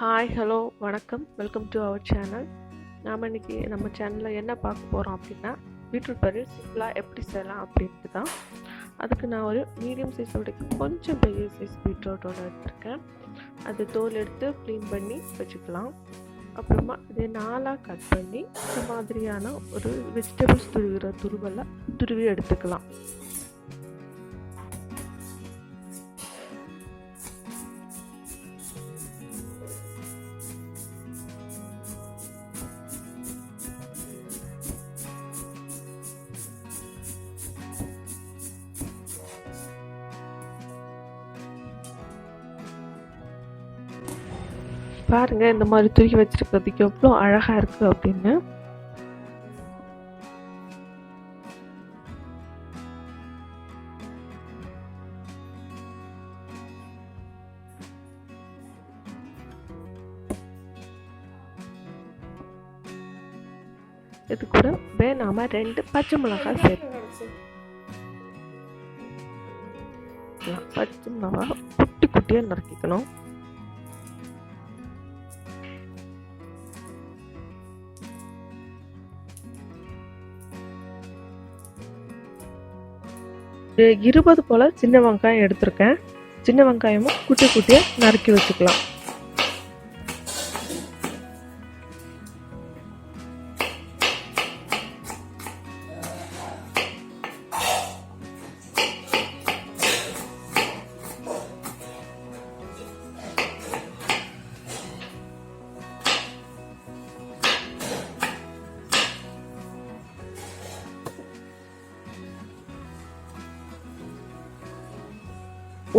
Hi hello வணக்கம், welcome to our channel. நாம் இன்றைக்கி நம்ம சேனலில் என்ன பார்க்க போகிறோம் அப்படின்னா, பீட்ரூட் பொரியல் சிம்பிளாக எப்படி செய்யலாம் அப்படின்ட்டு தான். அதுக்கு நான் ஒரு மீடியம் சைஸ் வரைக்கும் கொஞ்சம் பெரிய சைஸ் பீட்ரூட் ஒன்று எடுத்துருக்கேன். அது தோல் எடுத்து க்ளீன் பண்ணி வச்சுக்கலாம். அப்புறமா இதை 4ஆக கட் பண்ணி இந்த மாதிரியான ஒரு வெஜிடபிள்ஸ் துருவி எடுத்துக்கலாம். பாருங்க, இந்த மாதிரி தூக்கி வச்சிருக்கிறதுக்கு எவ்வளோ அழகா இருக்கு அப்படின்னு. இது கூட நாம 2 பச்சை மிளகாய் சேர்த்துக்கலாம். பச்சை மிளகாய் குட்டி குட்டியா நறுக்கிக்கணும். ஒரு 20 போல சின்ன வெங்காயம் எடுத்திருக்கேன். சின்ன வெங்காயமும் குட்டி குட்டியா நறுக்கி வச்சுக்கலாம்.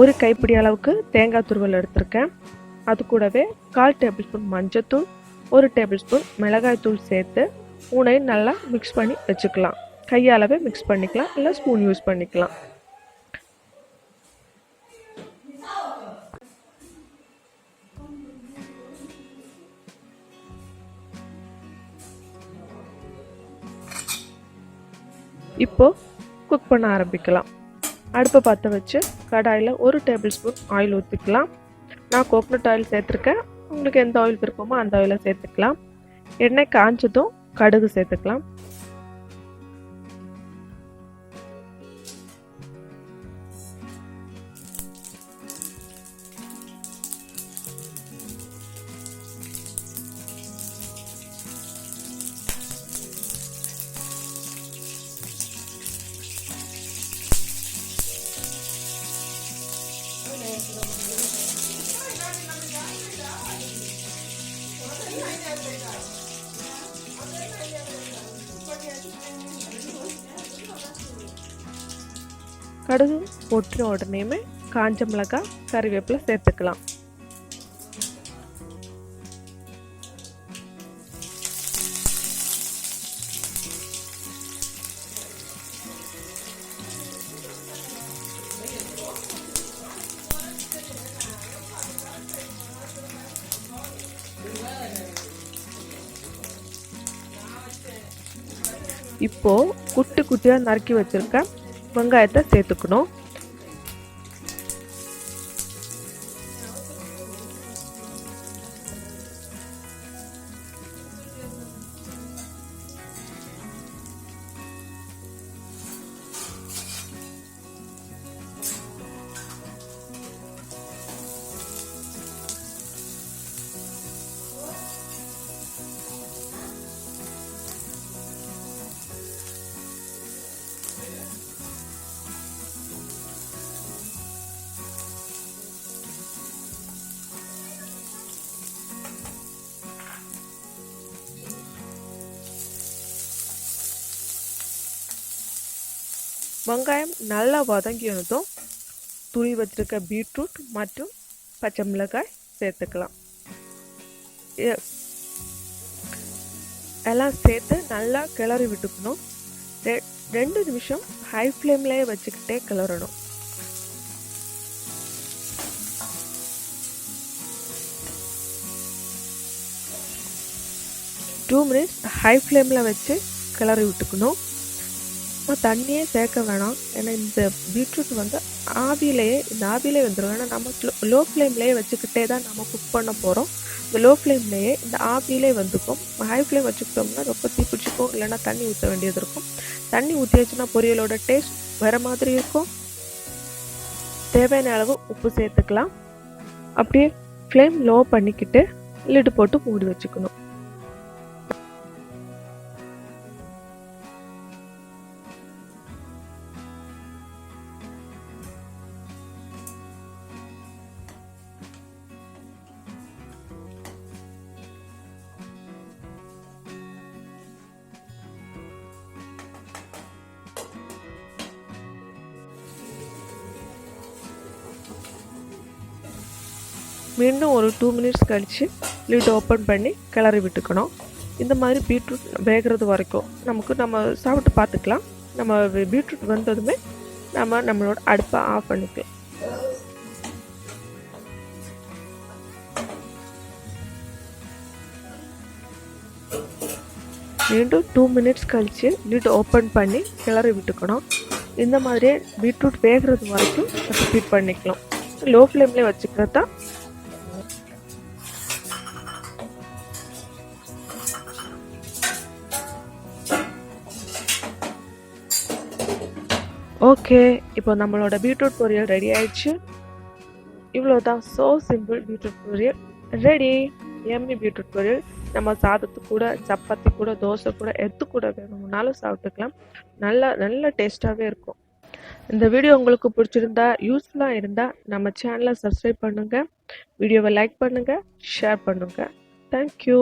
ஒரு கைப்பிடி அளவுக்கு தேங்காய் துருவல் எடுத்திருக்கேன். அது கூடவே 1/4 டேபிள் ஸ்பூன் மஞ்சத்தூள், 1 டேபிள் ஸ்பூன் மிளகாய் தூள் சேர்த்து 3ஐயும் நல்லா மிக்ஸ் பண்ணி வச்சுக்கலாம். கையாலவே மிக்ஸ் பண்ணிக்கலாம், இல்லை ஸ்பூன் யூஸ் பண்ணிக்கலாம். இப்போ குக் பண்ண ஆரம்பிக்கலாம். அடுப்பை பற்ற வச்சு கடாயில் 1 டேபிள் ஸ்பூன் ஆயில் ஊற்றிக்கலாம். நான் கோகனட் ஆயில் சேர்த்துருக்கேன். உங்களுக்கு எந்த ஆயில் விருப்பமோ அந்த ஆயிலை சேர்த்துக்கலாம். எண்ணெய் காஞ்சதும் கடுகு சேர்த்துக்கலாம். கடுகு போட்டுன உடனேயுமே காஞ்ச மிளகாய், கறிவேப்பிலை சேர்த்துக்கலாம். இப்போ குட்டி குட்டியா நறுக்கி வச்சிருக்க வெங்காயத்தை சேர்த்துக்கணும். வெங்காயம் நல்லா வதங்கினதும் துணி வச்சிருக்க பீட்ரூட் மற்றும் பச்சை மிளகாய் சேர்த்துக்கலாம். எல்லாம் சேர்த்து நல்லா கிளறி விட்டுக்கணும். 2 நிமிஷம் ஹை ஃப்ளேம்லேயே வச்சுக்கிட்டே கிளறணும். டூ மினிட்ஸ் ஹை ஃப்ளேமில் வச்சு கிளறி விட்டுக்கணும். தண்ணியே சேர்க்க வேணாம், ஏன்னா இந்த பீட்ரூட் இந்த ஆவியிலே வந்துடும். ஏன்னா நம்ம லோ ஃப்ளேம்லேயே வச்சுக்கிட்டே தான் நம்ம குக் பண்ண போகிறோம். இந்த லோ ஃப்ளேம்லேயே இந்த ஆவியிலே வந்துக்கும். ஹை ஃப்ளேம் வச்சுக்கிட்டோம்னா ரொம்ப தீப்பிடிச்சிக்கும், இல்லைன்னா தண்ணி ஊற்ற வேண்டியது இருக்கும். தண்ணி ஊற்றியாச்சுன்னா பொரியலோட டேஸ்ட் வேறு மாதிரி இருக்கும். தேவையான அளவு உப்பு சேர்த்துக்கலாம். அப்படியே ஃப்ளேம் லோ பண்ணிக்கிட்டு லிட்டு போட்டு மூடி வச்சுக்கணும். மீண்டும் ஒரு 2 மினிட்ஸ் கழித்து லிட் ஓப்பன் பண்ணி கிளறி விட்டுக்கணும். இந்த மாதிரி பீட்ரூட் வேகிறது வரைக்கும் நம்ம சாப்பிட்டு பார்த்துக்கலாம். நம்ம பீட்ரூட் வந்ததுமே நம்மளோட அடுப்பை ஆஃப் பண்ணிக்கலாம். மீண்டும் 2 மினிட்ஸ் கழித்து லிட் ஓப்பன் பண்ணி கிளறி விட்டுக்கணும். இந்த மாதிரியே பீட்ரூட் வேகிறது வரைக்கும் ரிப்பீட் பண்ணிக்கலாம். லோ ஃப்ளேம்லேயே வச்சுக்கிறது தான். ஓகே, இப்போ நம்மளோட பீட்ரூட் பொரியல் ரெடி ஆயிடுச்சு. இவ்வளோதான். ஸோ சிம்பிள் பீட்ரூட் பொரியல் ரெடி. எம்மி பீட்ரூட் பொரியல் நம்ம சாதத்து கூட, சப்பாத்தி கூட, தோசை கூட, எது கூட வேணும்னாலும் சாப்பிட்டுக்கலாம். நல்ல டேஸ்ட்டாகவே இருக்கும். இந்த வீடியோ உங்களுக்கு பிடிச்சிருந்தா, யூஸ்ஃபுல்லாக இருந்தால் நம்ம சேனலை சப்ஸ்கிரைப் பண்ணுங்கள், வீடியோவை லைக் பண்ணுங்கள், ஷேர் பண்ணுங்கள். தேங்க்யூ.